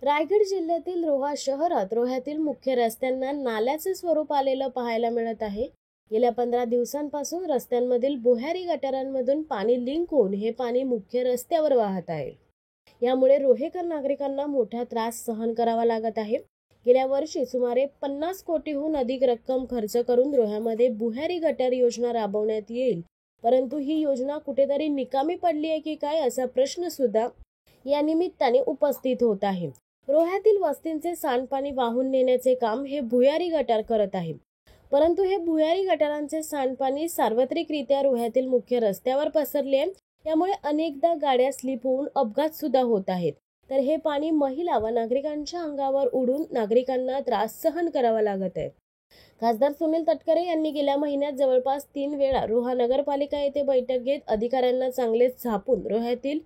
रायगड जिल्ह्यातील रोहा शहरात रोह्यातील मुख्य रस्त्यांना नाल्याचे स्वरूप आलेलं पाहायला मिळत आहे। गेल्या 15 दिवसांपासून रस्त्यांमधील भुयारी गटारांमधून पाणी लिंक होऊन हे पाणी मुख्य रस्त्यावर वाहत आहे। यामुळे रोहेकर नागरिकांना मोठा त्रास सहन करावा लागत आहे। गेल्या वर्षी सुमारे 50 कोटीहून अधिक रक्कम खर्च करून रोह्यामध्ये भुयारी गटार योजना राबवण्यात येईल, परंतु ही योजना कुठेतरी निकामी पडली आहे की काय असा प्रश्न सुद्धा या निमित्ताने उपस्थित होत आहे। रोह्यातील वस्तींचे सांडपाणी वाहून नेण्याचे काम हे भुयारी गटार करत आहे, परंतु हे भुयारी गटारांचे सांडपाणी सार्वत्रिकरित्या रोह्यातील मुख्य रस्त्यावर पसरले आहे। यामुळे अनेकदा गाड्या स्लिप होऊन अपघात सुद्धा होत आहेत। तर हे पाणी महिला व नागरिकांच्या अंगावर उडून नागरिकांना त्रास सहन करावा लागत आहे। खासदार सुनील तटकरे यांनी गेल्या महिन्यात जवळपास 3 वेळा रोहा नगरपालिका येथे बैठक घेत अधिकाऱ्यांना चांगलेच झापून रोह्यातील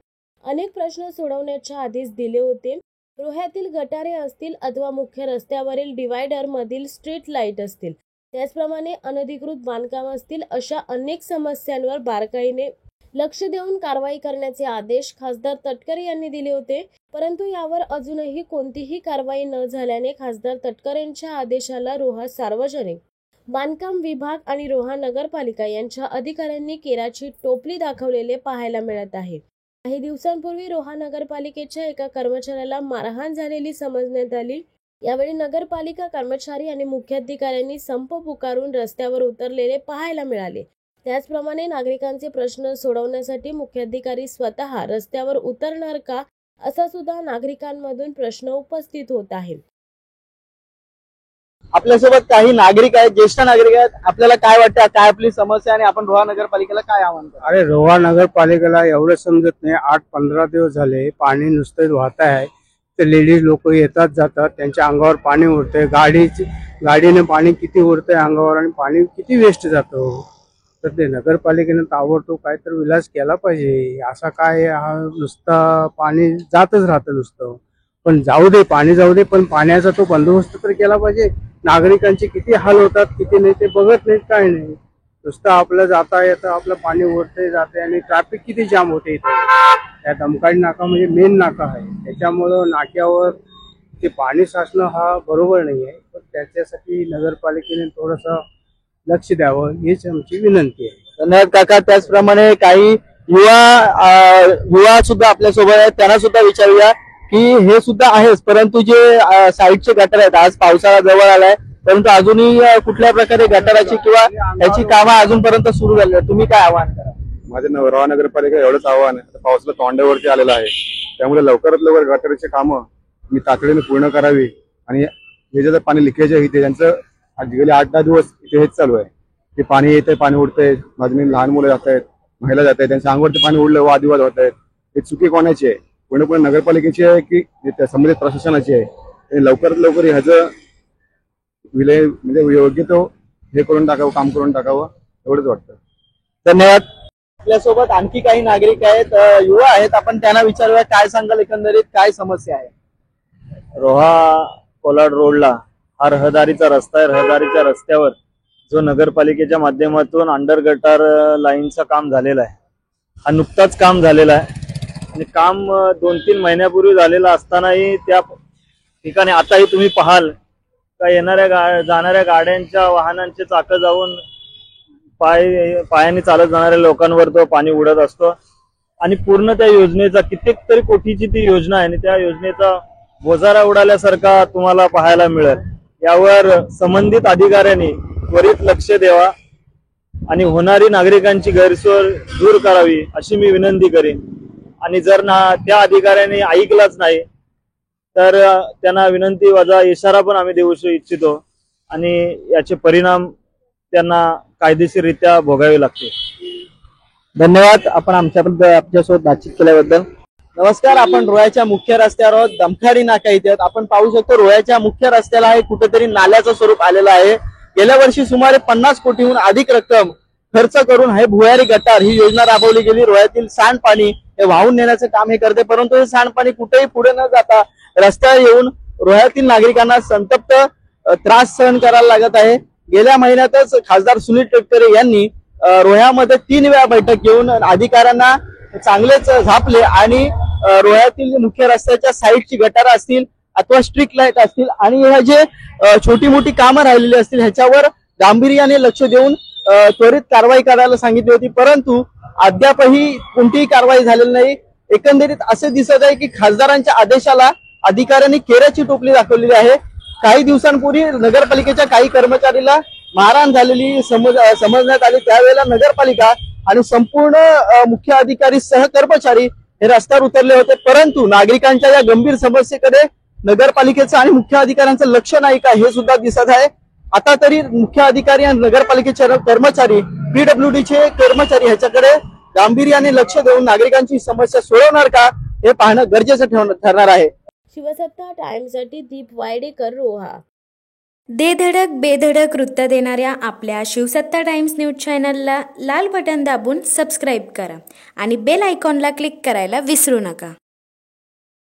अनेक प्रश्न सोडवण्याचे आदेश दिले होते। रोह्यातील गटारे असतील अथवा मुख्य रस्त्यावरील डिवायडर मधील स्ट्रीट लाईट असतील, त्याचप्रमाणे अनधिकृत बांधकाम असतील, अशा अनेक समस्यांवर बारकाईने लक्ष देऊन कारवाई करण्याचे आदेश खासदार तटकरे यांनी दिले होते। परंतु यावर अजूनही कोणतीही कारवाई न झाल्याने खासदार तटकरेंच्या आदेशाला रोहा सार्वजनिक बांधकाम विभाग आणि रोहा नगरपालिका यांच्या अधिकाऱ्यांनी केराची टोपली दाखवलेले पाहायला मिळत आहे। काही दिवसांपूर्वी रोहा नगरपालिकेच्या एका कर्मचाऱ्याला मारहाण झालेली समजण्यात आली। यावेळी नगरपालिका कर्मचारी आणि मुख्याधिकाऱ्यांनी संप पुकारून रस्त्यावर उतरलेले पाहायला मिळाले। त्याचप्रमाणे नागरिकांचे प्रश्न सोडवण्यासाठी मुख्याधिकारी स्वतः रस्त्यावर उतरणार का, असा सुद्धा नागरिकांमधून प्रश्न उपस्थित होत आहे। आपल्यासोबत काही नागरिक आहेत, ज्येष्ठ नागरिक आहेत। आपल्याला काय वाटतं, काय आपली समस्या आणि आपण रोहा नगरपालिकेला काय आव्हान करतो? अरे रोहा नगरपालिकेला एवढं समजत नाही। 8-15 दिवस झाले पाणी नुसतं वाहत आहे। ते लेडीज लोक येतात जातात, त्यांच्या अंगावर पाणी उडते, गाडीने पाणी किती उडतंय अंगावर आणि पाणी किती वेस्ट जातो। तर ते नगरपालिकेने ताबडतोब काहीतरी विलास केला पाहिजे। असा काय हा नुसतं पाणी जातच राहतं नुसतं, पण जाऊ दे पाणी जाऊ दे, पण पाण्याचा तो बंदोबस्त तर केला पाहिजे। नागरिकांचे किती हाल होतात किती नाही ते बघत नाहीत, काय नाही, नुसतं आपलं जाता येतं आपलं पाणी ओढते जाते आणि ट्रॅफिक किती जाम होते इथे। त्या दमकाडी नाका म्हणजे मेन नाका आहे, त्याच्यामुळं नाक्यावर ते पाणी साचणं हा बरोबर नाही आहे। पण त्याच्यासाठी नगरपालिकेने थोडंसं लक्ष द्यावं हीच आमची विनंती आहे। धन्यवाद काका। त्याचप्रमाणे काही युवा सुद्धा आपल्या सोबत आहेत, त्यांना सुद्धा विचारूया की हे सुद्धा आहेच, परंतु जे साईडचे गटार आहेत, आज पावसाळा जवळ आलाय परंतु अजूनही कुठल्या प्रकारे गटाराची किंवा याची कामं अजूनपर्यंत सुरू झाली नाही, तुम्ही काय आवाहन करा? माझे रोहा नगरपालिका एवढंच आव्हान आहे, पावसाला तोंडावरती आलेला आहे, त्यामुळे लवकरात लवकर गटाराची कामं मी तातडीने पूर्ण करावी आणि हे जे पाणी लिकेज आहे इथे त्यांचं गेले 8-10 दिवस इथे हेच चालू आहे की पाणी येतंय पाणी उडतंय, लहान मुलं जात आहेत, महिला जात आहेत, त्यांच्या अंगावरती पाणी उडलं वादविवाद होत आहेत। ही चुकी कोणाची आहे? पूर्णपणे नगरपालिकेची आहे की संबंधित प्रशासनाची आहे? लवकरात लवकर ह्याचं विलय म्हणजे योग्य तो हे करून टाकावं, काम करून टाकावं एवढंच वाटतं। धन्यवाद। आपल्यासोबत आणखी काही नागरिक आहेत, युवा आहेत, आपण त्यांना विचारूया काय सांगाल, एकंदरीत काय समस्या आहे? रोहा कोलाड रोडला हा रहदारीचा रस्ता आहे। रहदारीच्या रस्त्यावर जो नगरपालिकेच्या माध्यमातून अंडर गटार लाईनचं काम झालेलं आहे, हा नुकताच काम झालेला आहे आणि काम 2-3 महिन्यापूर्वी झालेलं असतानाही त्या ठिकाणी आताही तुम्ही पाहाल का येणाऱ्या जाणाऱ्या गाड्यांच्या वाहनांचे चाकं जाऊन पायाने चालत जाणाऱ्या लोकांवर तो पाणी उडत असतो आणि पूर्ण त्या योजनेचा कित्येक तरी कोटीची ती योजना आहे आणि त्या योजनेचा बोजारा उडाल्यासारखा तुम्हाला पाहायला मिळेल। यावर संबंधित अधिकाऱ्यांनी त्वरित लक्ष द्यावा आणि होणारी नागरिकांची गैरसोय दूर करावी अशी मी विनंती करेन। आणि जर त्या अधिकाऱ्यांनी ऐकलाच नाही तर त्यांना विनंती वजा इशारा पण आम्ही देऊ इच्छितो आणि याचे परिणाम त्यांना कायदेशीररित्या भोगावे लागतील। धन्यवाद। आपण आमच्यासोबत बातचीत केल्याबद्दल। नमस्कार, आपण रोह्याच्या मुख्य रस्त्यावर आहोत, दमखाडी नाका इथे आहोत। आपण पाहू शकतो रोह्याच्या मुख्य रस्त्याला आहे कुठेतरी नाल्याचं स्वरूप आलेलं आहे। गेल्या वर्षी सुमारे 50 कोटीहून अधिक रक्कम खर्च करून हे भुयारी गटार ही योजना राबवली गेली। रोह्यातील सांडपाणी हे वाहून नेण्याचे काम हे करते, परंतु हे सांडपाणी कुठेही पुढे न जाता रस्त्यावर येऊन रोह्यातील नागरिकांना संतप्त त्रास सहन करायला लागत आहे। गेल्या महिन्यातच खासदार सुनील तटकरे यांनी रोह्यामध्ये 3 वेळा बैठक घेऊन अधिकाऱ्यांना चांगलेच झापले आणि रोह्यातील मुख्य रस्त्याच्या साईडची गटार असतील अथवा स्ट्रीट लाईट असतील आणि ह्या जे छोटी मोठी कामं राहिलेली असतील ह्याच्यावर गांभीर्याने लक्ष देऊन त्वरित कारवाई करायला सांगितली होती, परंतु अद्यापही कोणतीही कारवाई झालेली नाही. एकंदरीत असे दिसत आहे की खासदारांच्या आदेशाला अधिकाऱ्यांनी केऱ्याची टोपली दाखवलेली आहे. काही दिवसांपूर्वी नगरपालिकेच्या काही कर्मचारीला मारहाण झालेली समजण्यात आली, त्यावेळेला नगरपालिका आणि संपूर्ण मुख्य अधिकारी सहकर्मचारी हे रस्त्यावर उतरले होते, परंतु नागरिकांच्या या गंभीर समस्येकडे नगरपालिकेचं आणि मुख्य अधिकाऱ्यांचं लक्ष नाही का हे सुद्धा दिसत आहे. आता तरी मुख्य अधिकारी आणि नगरपालिकेचे कर्मचारी, पीडब्ल्यूडीचे कर्मचारी ह्याच्याकडे गांभीर्याने लक्ष देऊन नागरिकांची समस्या सोडवणार का हे पाहणं गरजेचं ठरणार आहे. शिवसत्ता टाइम्ससाठी दीप वायडेकर, रोहा. दे धडक बेधडक वृत्त देणाऱ्या आपल्या शिवसत्ता टाइम्स न्यूज चॅनलला लाल बटन दाबून सबस्क्राईब करा आणि बेल आयकॉनला क्लिक करायला विसरू नका.